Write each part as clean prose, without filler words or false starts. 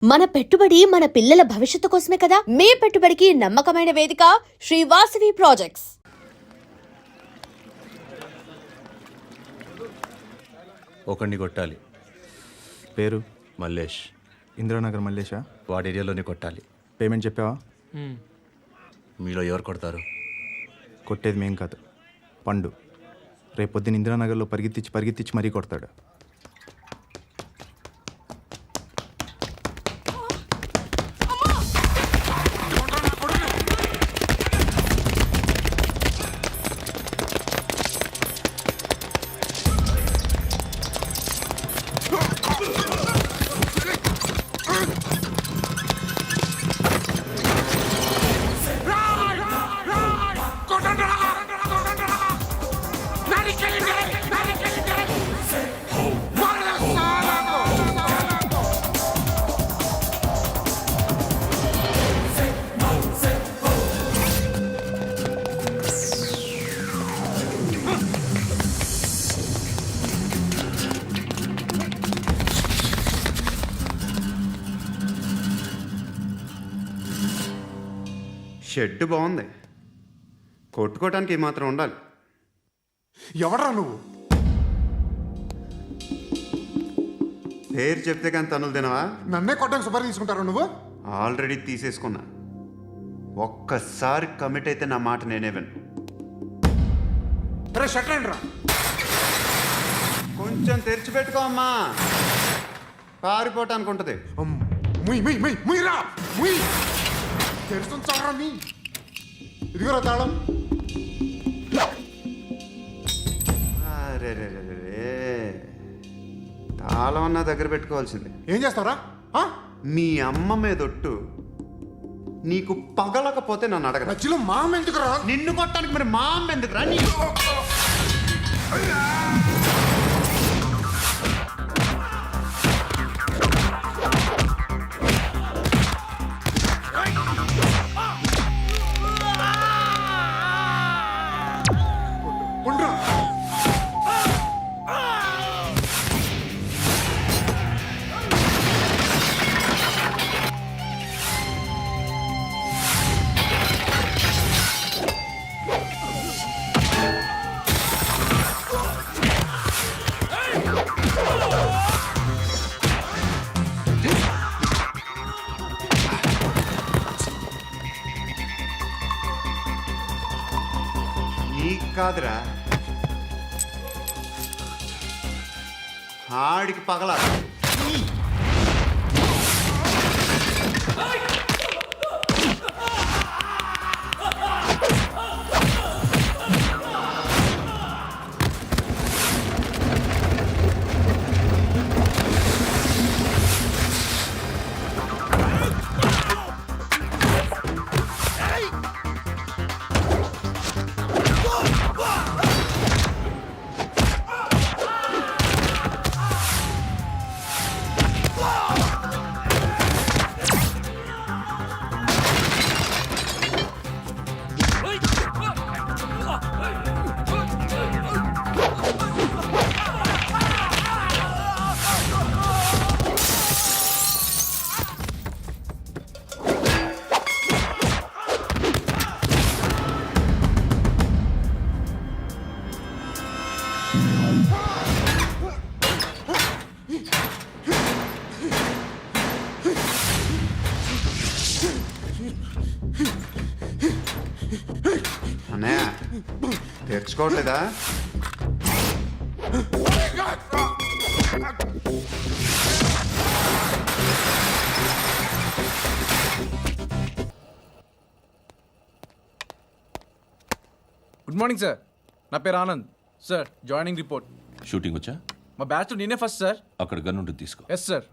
మన పెట్టుబడి మన పిల్లల భవిష్యత్తు కోసమే కదా. మీ పెట్టుబడికి నమ్మకమైన వేదిక శ్రీ వాసవి ప్రాజెక్ట్స్. ఒకడిని కొట్టాలి. పేరు మల్లేష్. ఇందిరానగర్ మల్లేషా? వాడి ఏరియాలోనే కొట్టాలి. పేమెంట్ చెప్పావా? మీలో ఎవరు కొడతారు? కొట్టేది మేం కాదు, పండు. రేపొద్దున ఇందిరానగర్లో పరిగెత్తించి మరీ కొడతాడు. షెడ్ బాగుంది, కొట్టుకోవటానికి ఏమాత్రం ఉండాలి. ఎవడరా నువ్వు? పేరు చెప్తే కానీ తనులు తినవా? నన్నే కొట్టడానికి సుపారీ తీసుకుంటారా నువ్వు? ఆల్రెడీ తీసేసుకున్నా. ఒక్కసారి కమిట్ అయితే నా మాట నేనే విను. రే షట్ రా. కొంచెం తెరిచిపెట్టుకో అమ్మా, పారిపోవటానికి ఉంటుంది. ముయ్యరా ముయ్ తెరుస్తుంచావరా నీ. ఇదిగోరా తాళం. అరే తాళం అన్నా దగ్గర పెట్టుకోవాల్సింది. ఏం చేస్తావరా? మీ అమ్మ మీదొట్టు, నీకు పగలకపోతే నన్ను అడగరా. మధ్యలో మామ ఎందుకురా? నిన్ను కొట్టడానికి మరి మా అమ్మ ఎందుకురా? ఉండరా. నీకు కాదురా, ఆడికి పగల. అన్నయ్య తెచ్చుకోవట్లేదా? గుడ్ మార్నింగ్ సార్, నా పేరు Anand sir. Joining report. Shooting వచ్చా? మా బ్యాచ్ నేనే ఫస్ట్ సార్. అక్కడ గన్ ఉంటుంది, తీసుకో. Yes sir.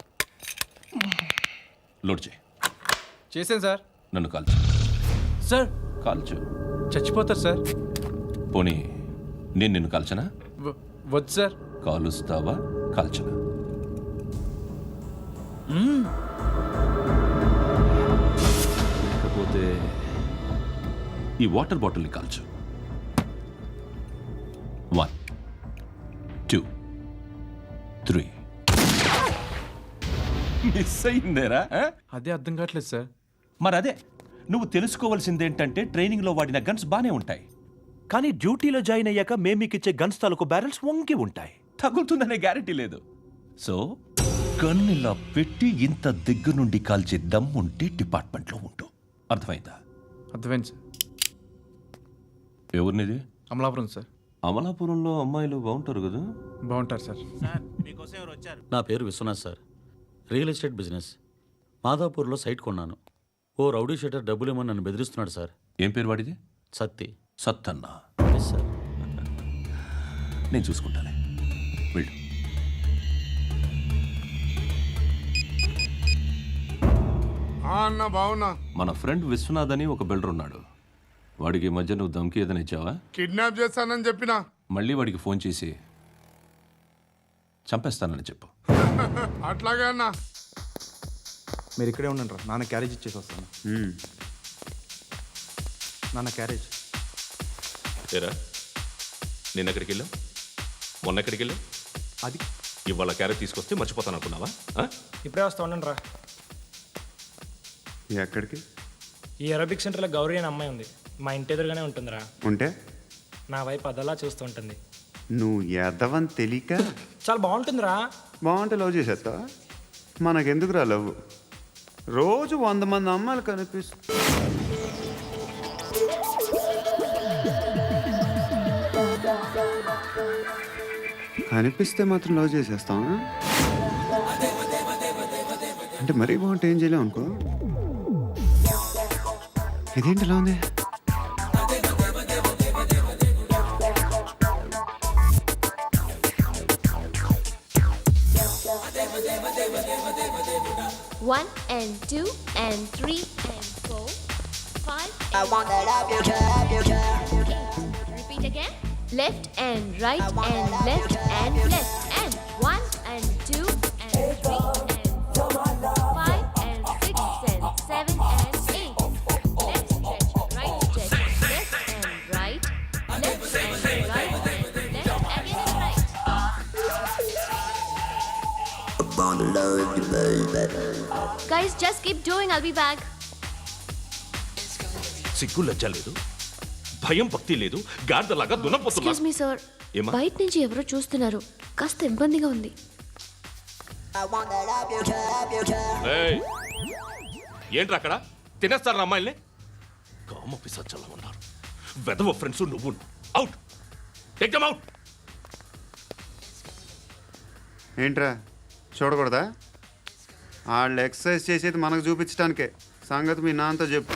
లోడ్ చేయి. చేశాను సార్. నన్ను కాల్చు. సార్ కాల్చు. చచ్చిపోతారు సార్. పోనీ నేను నిన్ను కాల్చనా? వద్దు సార్. కాలుస్తావా కాల్చనా? లేకపోతే ఈ వాటర్ బాటిల్ని కాల్చు. 1 2 3 మిస్ అయిందేరా ఆ? అదే అర్థం కావట్లేదు సార్. మరి అదే నువ్వు తెలుసుకోవాల్సిందేంటంటే ట్రైనింగ్లో వాడిన గన్స్ బానే ఉంటాయి, కానీ డ్యూటీలో జాయిన్ అయ్యాక మేము మీకు ఇచ్చే గన్స్ తాలూకు బ్యారెల్స్ వంగి ఉంటాయి, తగులుతుందనే గ్యారెంటీ లేదు. సో గన్ ఇలా పెట్టి ఇంత దగ్గర నుండి కాల్చే దమ్ ఉంటే డిపార్ట్మెంట్లో ఉంటూ. అర్థమైందా? అర్థమైంది సార్. ఎవరినిది? అమలాపురం సార్. అమలాపురంలో అమ్మాయిలు బాగుంటారు కదా. బాగుంటారు సార్. నా పేరు Vishwanath sir. Real estate business. మాదాపూర్లో సైట్ కొన్నాను. ఓ రౌడీ షెటర్ డబ్బులు ఏమని నన్ను బెదిరిస్తున్నాడు సార్. ఏం పేరు వాడిది? సత్తి. సత్తన్నా. Yes sir. నేను చూసుకుంటానే, వెళ్ళు. అన్న బావున్నా. మన ఫ్రెండ్ విశ్వనాథ్ అని ఒక బిల్డర్ ఉన్నాడు. వాడికి ఈ మధ్య నువ్వు దమ్కి ఏదైనా ఇచ్చావా? కిడ్నాప్ చేస్తానని చెప్పినా. మళ్ళీ వాడికి ఫోన్ చేసి చంపేస్తానని చెప్పు. అట్లాగే అన్న. మీరు ఇక్కడే ఉండండి రా, నాన్న క్యారేజ్ ఇచ్చేసి వస్తాను. నాన్న క్యారేజ్. ఏరా నిన్న ఎక్కడికి వెళ్ళావు? మొన్న ఎక్కడికి వెళ్ళావు? అది ఇవాళ క్యారెట్ తీసుకొస్తే మర్చిపోతాను అనుకున్నావా? ఇప్పుడే వస్తా ఉండండి రా. ఎక్కడికి? ఈ అరబిక్ సెంటర్లో గౌరీ అనే అమ్మాయి ఉంది, మా ఇంటి ఎదురుగానే ఉంటుందిరా. ఉంటే నా వైపు అదలా చూస్తూ ఉంటుంది. నువ్వు ఎదవని తెలియక చాలా బాగుంటుందిరా. బాగుంటే లవ్ చేసేస్తావా? మనకెందుకురా లవ్? రోజు 100 మంది అమ్మాయిలు కనిపిస్తే మాత్రం లవ్ చేసేస్తాం. అంటే మరీ బాగుంటే ఏం చేయలేం అనుకో. ఇదేంటి ఇలా ఉంది? One and two and three and four, five. I want that up your job. Repeat again. Left and right and left and left and one and two and three and four, five and six and seven and eight. Left stretch, right stretch, left and right, left and right and left again and right. Guys, just keep doing. I'll be back. సిగ్గు లజ్జ లేదు, భయం భక్తి లేదు, గాడిదలాగా దున్నపోతున్నా. Excuse me, sir. ఏమా? బయట నుంచి ఎవరో చూస్తున్నారు, కాస్త ఇబ్బందిగా ఉంది. ఏయ్, ఏంట్రా అక్కడ తినేస్తారా అమ్మాయిల్ని? కామ పిశాచాలా ఉన్నారు. వెదవ ఫ్రెండ్స్ నువ్వు. Out, take them out. ఏంట్రా చూడకూడదా? వాళ్ళు ఎక్సర్సైజ్ చేసేది మనకు చూపించడానికే. సంగతి మీ నాన్నతో చెప్పు.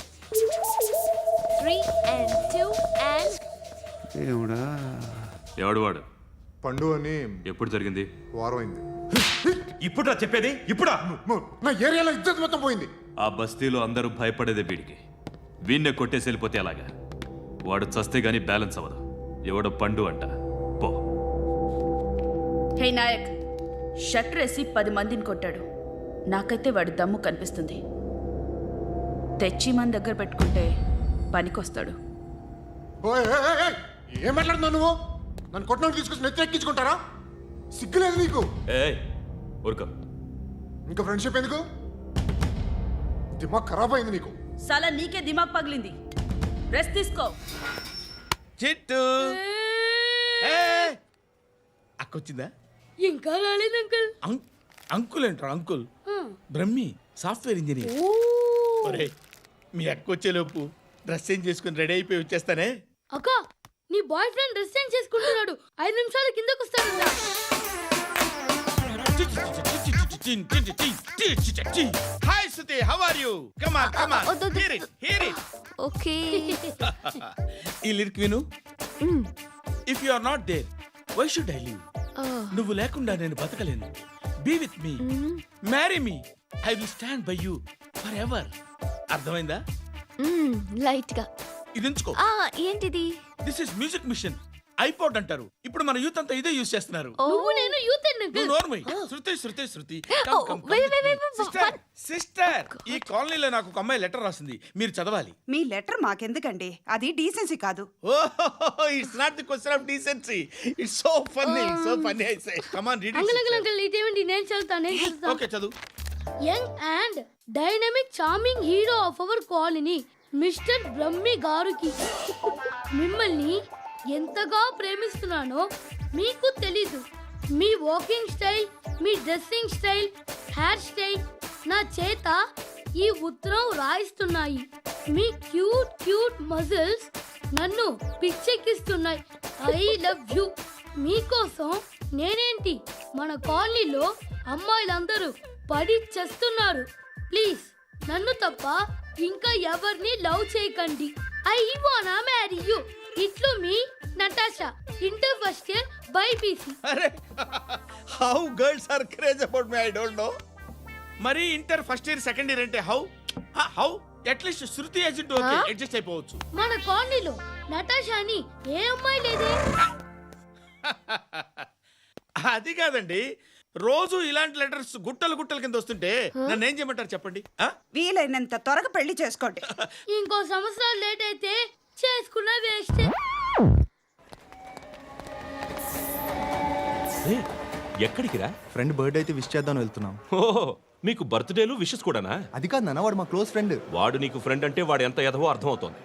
3 and 2 and ఏమిడా? ఎవడు వాడు? పండు అని ఎప్పుడు జరిగింది? వారం అయింది. ఇప్పుడా చెప్పేది? ఇప్పుడా? నా ఏరియాలో ఇజ్జత్ మొత్తం పోయింది. ఆ బస్తీలో అందరూ భయపడేదే వీడికి. వీణ్ణే కొట్టేసి వెళ్ళిపోతే అలాగా. వాడు చస్తే గానీ బ్యాలెన్స్ అవ్వదు. ఎవడో పండు అంట. పో. హే నాయక్, షట్టర్ వేసి 10 మందిని కొట్టాడు. నాకైతే వాడి దమ్ము కనిపిస్తుంది. తెచ్చి మన దగ్గర పెట్టుకుంటే పనికొస్తాడు. ఓయ్, ఏయ్, ఏయ్, ఏయ్, ఏం మాట్లాడుతున్నావు నువ్వు? నన్ను కొట్టడానికి తీసుకొచ్చి నెత్తి ఎక్కించుకుంటారా? సిగ్గులేదు నీకు? ఏయ్ ఊరుకో. ఇంకా ఫ్రెండ్షిప్ ఎందుకు? దిమాగ్ ఖరాబ్ అయింది నీకు. సలా నీకే దిమాగ్ పగిలింది. రెస్ట్ తీసుకో. చిట్టు అక్కొచ్చిందా? ఇంకా రాలేదు అంకుల్. అంకుల్ ఏంట్రా అంకుల్? Brahmi software engineer. ఒరేయ్, మీ అక్కొచ్చేలోపు డ్రెస్ చేంజ్ చేసుకుని రెడీ అయిపోయి వచ్చేస్తానే. అక్క, నీ బాయ్ ఫ్రెండ్ డ్రెస్ చేంజ్ చేసుకుంటున్నాడు. 5 నిమిషాల కిందకు వస్తాడు. Hi Suti, how are you? Come on come on, hear it hear it. Okay. ఈ లిరిక్ విను. If you are not there, why should I live? నువ్వు లేకుండా నేను బతకలేను. Be with me, marry me, I will stand by you forever. అర్థమైందా? Light గా. ఇది ఉంచుకో. ఏంటిది? This is music machine. IPod అంటారు. ఇప్పుడు మన యూత్ అంతా ఇదే యూజ్ చేస్తున్నారు. నువ్వు నేను యూత్ నువ్వు నోర్మై. శృతి శృతి శృతి. సిస్టర్, సిస్టర్, ఈ కాలనీలో నాకు ఒక అమ్మాయి లెటర్ రాసింది, మీరు చదవాలి. మీ లెటర్ మాకెందుకండి? అది డీసెన్సీ కాదు. ఓహో, it's not the question of decency. It's so funny I say. Come on read it. Uncle ఇదేమండి? నేను చదువుతాను. ఓకే, చదువు. Young and dynamic charming hero of our colony mister Brahmi గారికి మిమ్మల్ని ఎంతగా ప్రేమిస్తున్నానో మీకు తెలీదు. మీ వాకింగ్ స్టైల్, మీ డ్రెస్సింగ్ స్టైల్, హెయిర్ స్టైల్ నా చేత ఈ ఉత్తరం రాయిస్తున్నాయి. మీ క్యూట్ క్యూట్ మజిల్స్ నన్ను పిచ్చెక్కిస్తున్నాయి. I love you. మీకోసం నేనేంటి మన కాలనీలో అమ్మాయిలందరూ పడి చేస్తున్నారు. ప్లీజ్ నన్ను తప్ప ఇంకా ఎవరిని లవ్ చేయకండి. ఐ వానా మ్యారీ యూ. ఇట్లు మీ Natasha, inter first year BiPC. అరే how girls are craze about me I don't know. మరి inter first year second year అంటే how at least Shruti agent okay adjust అయిపోవచ్చు. మన కాలనీలో నటాషా అని ఏ అమ్మాయి లేదే. అది కాదండి, రోజు ఇలాంటి లెటర్స్ గుట్టలు గుట్టల కింద వస్తుంటే నన్ను ఏం చేయమంటారు చెప్పండి? వీలైనంత త్వరగా పెళ్లి చేసుకోండి. ఇంకో సంవత్సరాలు లేట్ అయితే చేసుకున్న వేస్ట్. ఎక్కడికి రా? ఫ్రెండ్ బర్త్డే అయితే విష్ చేద్దాం వెళ్తున్నాం. ఓ మీకు బర్త్డేలు విషెస్ కూడానా? అది కాదు నాన్న, వాడు మా క్లోజ్ ఫ్రెండ్. వాడు నీకు ఫ్రెండ్ అంటే వాడు ఎంత ఎదవో అర్థమవుతోంది.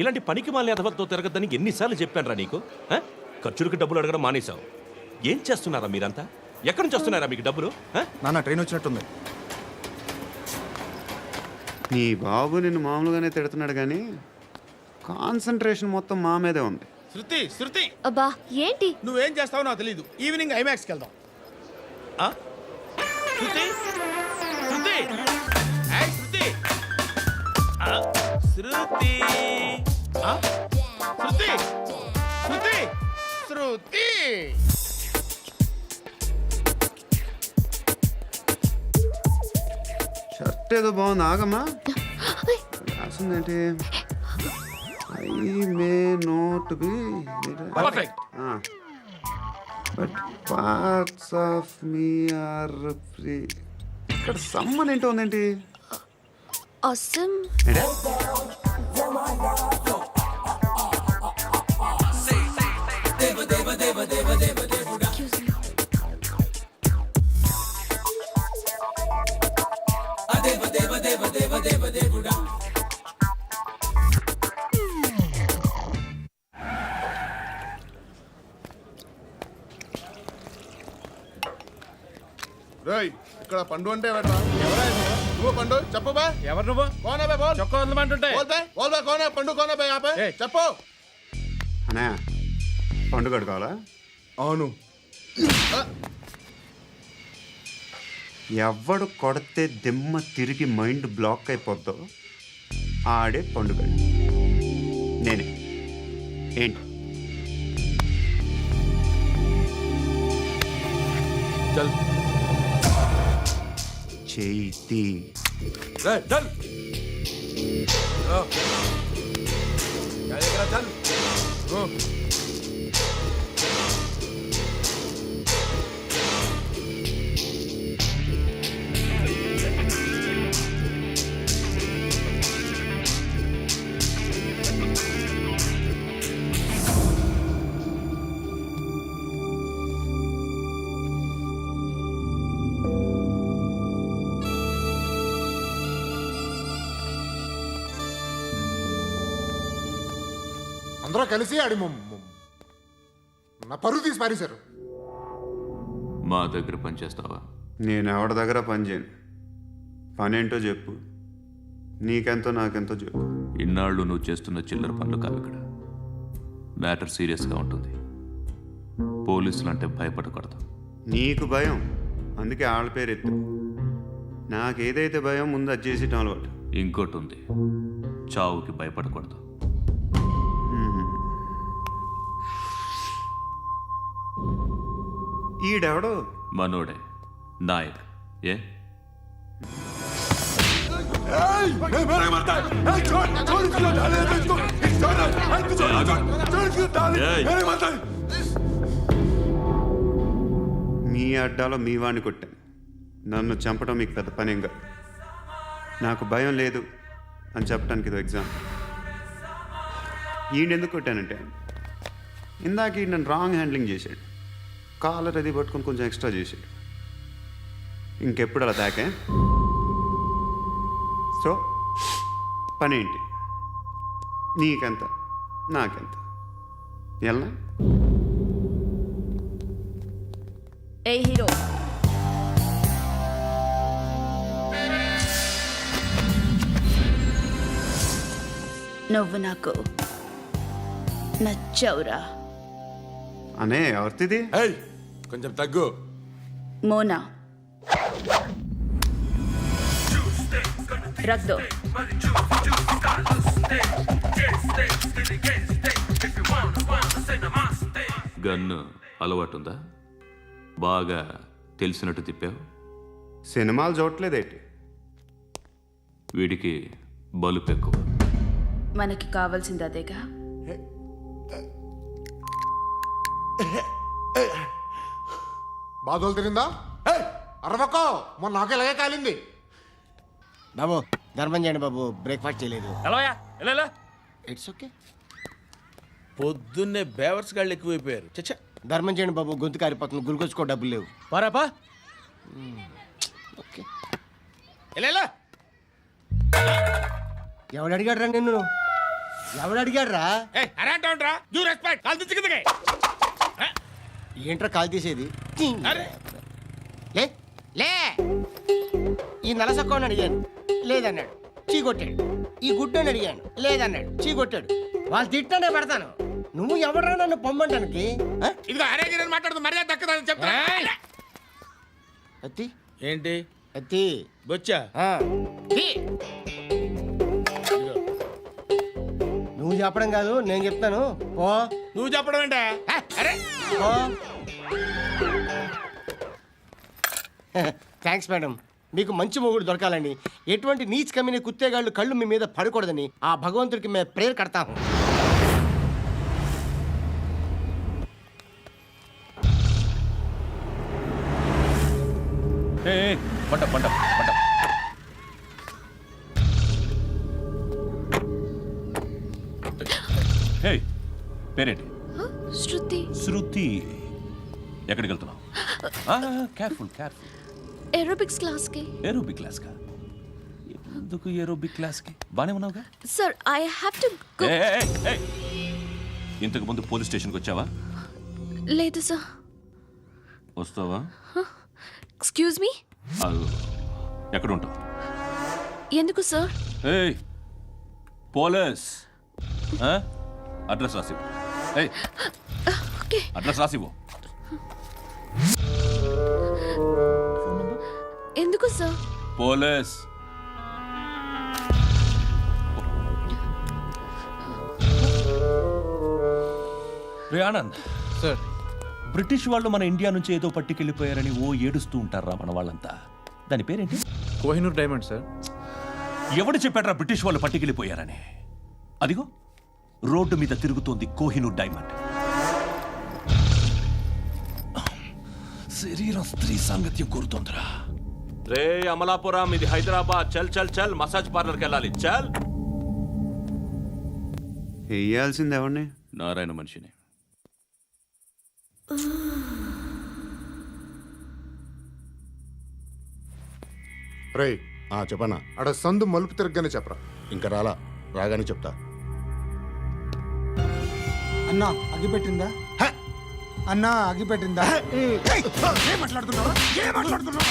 ఇలాంటి పనికి మాలిన ఎదవతో తిరగద్దని ఎన్నిసార్లు చెప్పానురా నీకు? ఖర్చులకు డబ్బులు అడగడం మానేశావు. ఏం చేస్తున్నారా మీరంతా? ఎక్కడి నుంచి వస్తున్నారా మీకు డబ్బులు? నాన్న ట్రైన్ వచ్చినట్టుంది. నీ బాబు నిన్ను మామూలుగానే తిడుతున్నాడు కానీ కాన్సన్ట్రేషన్ మొత్తం మా మీదే ఉంది. శృతి అబ్బా ఏంటి? నువ్వేం చేస్తావో నాకు తెలీదు. ఈవినింగ్ ఐమాక్స్కి వెళ్దాం. శృతి శృతి ఏయ్ శృతి శృతి శృతి శృతి శృతి. షర్ట్ ఏదో బాగుంది, ఆగమ్మా. రాసిందేంటి? I may not be perfect. But parts of me are free. ఇక్కడ సమ్మన్ ఏంటో ఉందేంటి? అసమ్ ఏంటే? రేయ్, ఇక్కడ పండు అంటే ఎవరా? నువ్వు పండు చెప్పు బా. ఎవరు నువ్వు? కోనే బే బోల్. చొక్కా వదలమంటుంటే బోల్ బే బోల్ బే కోనే పండు కోనే బే ఆపే. ఏయ్. చెప్పు. అనే పండుగ కావాలా? అవును. ఎవడు కొడితే దిమ్మ తిరిగి మైండ్ బ్లాక్ అయిపోద్దో ఆడే పండుగ. నేనే. ఏంటి? చల్ చేతి చల్ అందరూ కలిసి ఆడి నా పరువు తీసి పారేశారు. మా దగ్గర పనిచేస్తావా? నేను ఎవరి దగ్గర పని చేయను. పనేంటో చెప్పు. నీకెంతో నాకెంతో చెప్పు. ఇన్నాళ్ళు నువ్వు చేస్తున్న చిల్లర పనులు కావు ఇక్కడ. మ్యాటర్ సీరియస్గా ఉంటుంది. పోలీసులు అంటే భయపడకూడదు. నీకు భయం, అందుకే ఆళ్ళ పేరు ఎత్తు. నాకేదైతే భయం ముందు అది చేసి అలవాటు. ఇంకోటి ఉంది, చావుకి భయపడకూడదు. ఈడెవడో మనోడే నాయక్. ఏ మీ అడ్డాలో మీ వాడిని కొట్టాను. నన్ను చంపడం మీకు పెద్ద పనేం కాదు. నాకు భయం లేదు అని చెప్పడానికి ఇది ఎగ్జామ్. ఈయన ఎందుకు కొట్టానంటే ఇందాక ఈయన నన్ను రాంగ్ హ్యాండ్లింగ్ చేశాడు. కాలర్ అది పట్టుకొని కొంచెం ఎక్స్ట్రా చేశాడు. ఇంకెప్పుడు అలా తాకే సో పని ఏంటి? నీకెంత, నాకెంత? ఎలా? ఏ హీరో, నువ్వు నాకు నచ్చవురా. అనే ఎవరిది? ఏయ్ కొంచెం తగ్గు. మోనా. రక్ దో. గన్ను అలవాటుందా? బాగా తెలిసినట్టు తిప్పావు. సినిమాలు చూడట్లేదేంటి? వీడికి బలుపు ఎక్కువ. మనకి కావాల్సింది అదేగా. బాధలు తిరిందా? ఏయ్ అరవకో, మొన్న నాకు ఇలాగే కాలింది. బాబు ధర్మం చేయండి బాబు, బ్రేక్ఫాస్ట్ చేయలేదు. ఎలాయా ఎలా? It's okay. పొద్దున్నే బేవర్స్ గాళ్ళు ఎక్కువైపోయారు. చచ్చా, ధర్మం చేయండి బాబు, గొంతు కారిపోతుంది, గురికొచ్చుకో డబ్బులు లేవు. పారాపా. ఓకే. ఎలా? ఎవడు అడిగాడు రా నిన్ను? ఎవడు అడిగాడు రా? అరే అంటావుంట్రా, యూ రెస్పెక్ట్. కాల్ తెచ్చి కిందకి. ఏంట్రా కాల్ తీసేది? అరే లే లే. ఈ నలసక్కని అడిగాను, లేదన్నాడు, చీ కొట్టాడు. ఈ గుడ్డని అడిగాను, లేదన్నాడు, చీ కొట్టాడు. వాళ్ళు తిట్టానే పెడతాను. నువ్వు ఎవడరా నన్ను పొమ్మంటానికి? ఇదిగో అరే గిరని మాట్లాడుతూ మర్యాద దక్కదని చెప్తా. అత్తి ఏంటి అత్తి బొచ్చా? నువ్వు చెప్పడం కాదు, నేను చెప్తాను. పో. నువ్వు చెప్పడం ఏంటే? అరే పో. Thanks madam. మీకు మంచి మొగుడు దొరకాలని, ఎటువంటి నీచ్ కమ్మిన కుత్తేగాళ్ళు కళ్ళు మీ మీద పడకూడదని ఆ భగవంతుడికి మేము ప్రేయర్ కడతాము. పంట పంట పంట. హే, పేరేంటి? శృతి. శృతి. ఎక్కడికి వెళ్తున్నావు? Careful careful. ఏరోబిక్స్ క్లాస్ కి. ఏరోబిక్ క్లాస్ కా? ఎందుకు ఏరోబిక్ క్లాస్ కి? బానే ఉన్నావుగా? Sir I have to go. ఇంతకు ముందు పోలీస్ స్టేషన్కి వచ్చావా? లేదు సార్. వస్తావా? Excuse me. ఎక్కడ ఉంటావు? ఎందుకు సార్? ఏయ్ పోలీస్, అడ్రస్ రాసివ్వు. ఏయ్ ఓకే. అడ్రస్ రాసివ్వు. ఎందుకు సార్? పోలీస్. రే ఆనంద్ సార్. బ్రిటిష్ వాళ్ళు మన ఇండియా నుంచి ఏదో పట్టుకెళ్ళిపోయారని ఓ ఏడుస్తూ ఉంటారా మన వాళ్ళంతా? దాని పేరేంటి? Kohinoor diamond sir. ఎవడు చెప్పాడ్రా బ్రిటిష్ వాళ్ళు పట్టుకెళ్ళిపోయారని? అదిగో రోడ్డు మీద తిరుగుతోంది కోహినూర్ డైమండ్. శరీరం స్త్రీ సాంగత్యం కోరుతోందిరా. రే అమలాపురం, ఇది హైదరాబాద్. చల్ చల్ చల్, మసాజ్ పార్లర్కి వెళ్ళాలి. చల్. వేయాల్సింది ఎవరిని? నారాయణ మనిషిని. రేయ్ చెప్పనా? అడ సందు మలుపు తిరగగానే చెప్పరా. ఇంకా రాలా, రాగానే చెప్తా. అన్నా అగిపెట్టిందా? అన్నా అగిపెట్టిందా? ఏం మాట్లాడుతున్నావు? ఏం మాట్లాడుతున్నావు?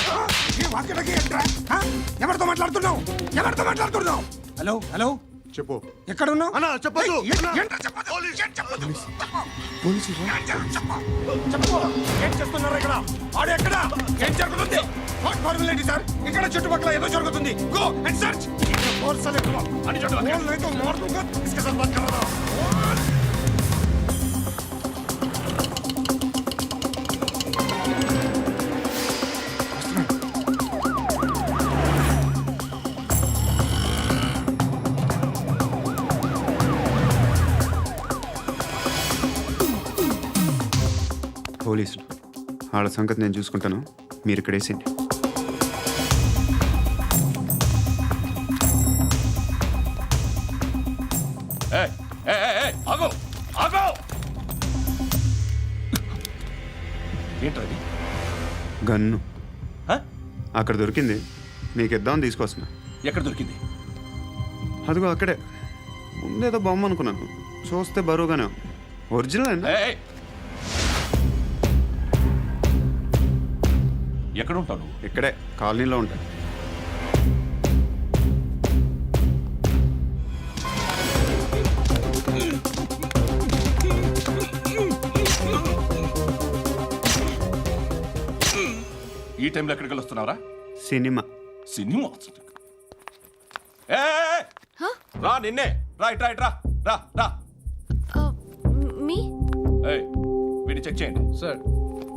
ఎవరితో మాట్లాడుతున్నావు? ఎవరితో మాట్లాడుతున్నావు? హలో హలో, చెప్పు. ఎక్కడ ఉన్నావు? అన్నా చెప్పదు. ఏం చేస్తున్నారు ఇక్కడ? ఆడు ఎక్కడ? ఏం జరుగుతుంది? What formality sir? ఇక్కడ చుట్టుపక్కల ఏదో జరుగుతుంది. Go and search. అని పోలీసులు వాళ్ళ సంగతి నేను చూసుకుంటాను, మీరు ఇక్కడ వేసేయండి. ఏంటది? గన్ను అక్కడ దొరికింది, మీకు ఇద్దామని తీసుకొస్తున్నా. ఎక్కడ దొరికింది? అదిగో అక్కడే ముందేదో బొమ్మ అనుకున్నాను, చూస్తే బరువుగానే ఉంది. ఒరిజినల్ అండి. ఏయ్! ఎక్కడ ఉంటావు నువ్వు? ఇక్కడే కాలనీలో ఉంటాను. ఈ టైంలో ఎక్కడికి వస్తున్నావురా? సినిమా. సినిమా? ఏయ్! రా నిన్నే, రా ఇట్రా ఇట్రా, రా రా. మీ ఏయ్, వీడిని చెక్ చేయండి. సార్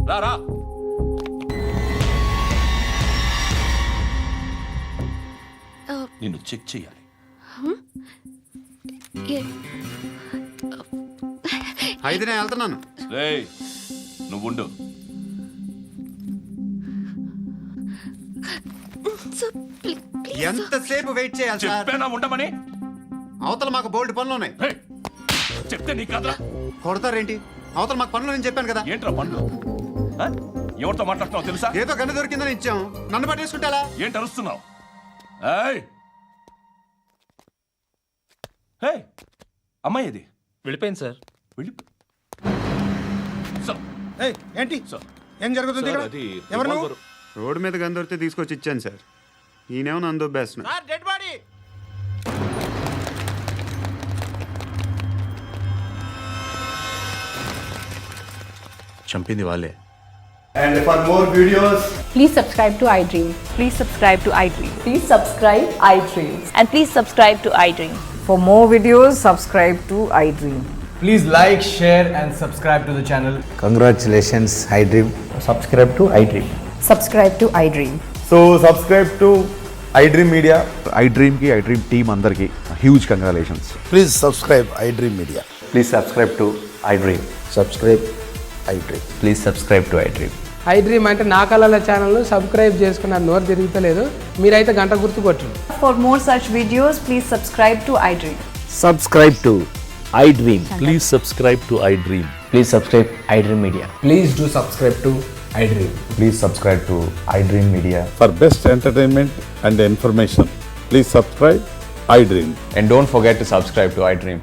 రా రా. నిన్ను చెక్ చేయాలి. అయితే నేను వెళ్తున్నాను. రేయ్, నువ్వు ఉండు. ఎంతసేపు వెయిట్ చేయాలి సార్? చెప్పేనా ఉండమని? అవతల మాకు బోల్డ్ పనులు ఉన్నాయి. ఏయ్, చెప్తే నీ కదరా. కొడతారేంటి? అవతల మాకు పనులు నేను చెప్పాను కదా. ఏంట్రా పండ్లు? ఆ? ఎవరితో మాట్లాడుతున్నావు తెలుసా? ఏదో గన్ను దొరికిందని ఇచ్చాం, నన్ను పట్టేసుకుంటా. ఏంటి అరుస్తున్నావు? ఏయ్! ఏయ్! అమ్మాయి ఇది వెళ్ళిపోయింది సార్. వెళ్ళి సార్, ఏంటి సార్, ఏం జరుగుతుంది ఇక్కడ? అది ఎవరు నువ్వు? రివాల్వర్. రోడ్డు మీద గన్ను దొరికితే తీసుకొచ్చి ఇచ్చాను సార్. ఈయనేమో నన్ను దొబ్బేస్తున్నా. Dead body. చంపింది వాళ్ళే. And for more videos, please subscribe to iDream. Please subscribe to iDream. Please subscribe iDream. And please subscribe to iDream. For more videos, subscribe to iDream. please like, share and subscribe to the channel. Congratulations iDream. Subscribe to iDream. Subscribe to iDream. So subscribe to iDream Media. iDream కి iDream team అందరికి huge congratulations. Please subscribe iDream Media. Please subscribe to iDream. Subscribe iDream. Please subscribe to iDream. iDream అంటే నా కళల channel subscribe చేసుకున్న నోరు తిరుగుతలేదు. మీరైతే గంట గుర్తు కొట్టండి. For more such videos, please subscribe to iDream. Subscribe to iDream. Please subscribe to I dream. Please subscribe iDream Media. Please do subscribe to iDream. Please subscribe to iDream media. For best entertainment and information, please subscribe iDream. And don't forget to subscribe to iDream.